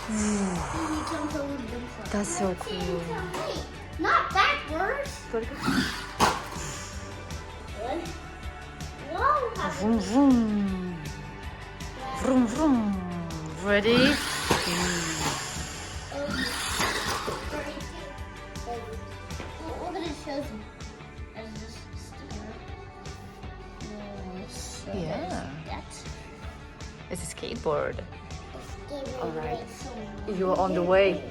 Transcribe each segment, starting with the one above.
He jumped over the jump slide. That's so cool. Wait, not backwards. Good. Whoa. Vroom, vroom. Vroom, vroom. Ready? Look at it shows me as this sticker. Yeah. That's It's a skateboard. All right. So You're on the way.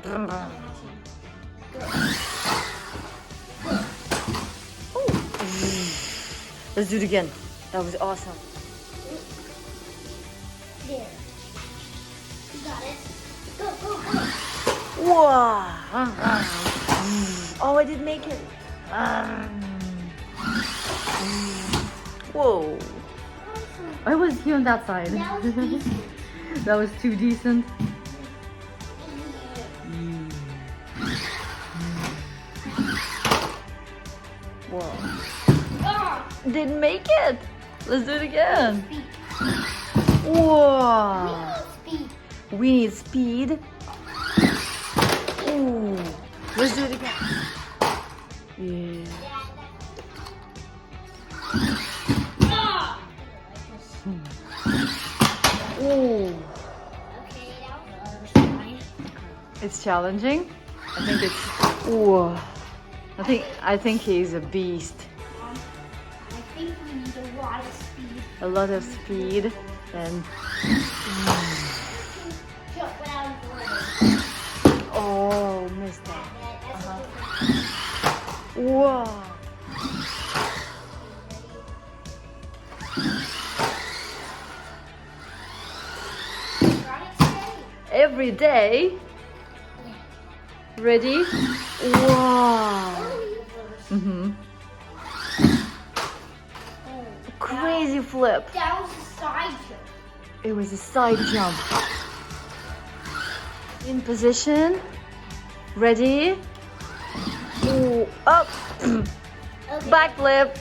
Vroom, vroom. Let's do it again. That was awesome. there. You got it. Go, go, go. Wow. Oh, I did make it. Whoa. I was here on that side. That was decent. That was too decent. Whoa. Ah, Didn't make it. Let's do it again. speed. Whoa. Speed. We need speed. Ooh. Let's do it again. Yeah. Ah. Ooh. Okay, that was fine. It's challenging. I think it's. Ooh. I think he's a beast. I think we need a lot of speed. A lot of speed and. Jump without going. Oh, missed that. That's Whoa. got it steady. Every day. Ready? Wow. Mhm. Crazy flip. That was a side jump. It was a side jump. In position. Ready? Ooh, up. Okay. Backflip.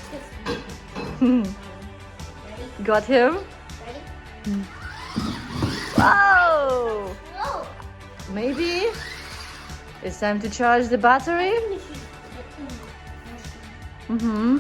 Ready? Got him. Ready? Wow. Whoa. Maybe it's time to charge the battery. Mm-hmm.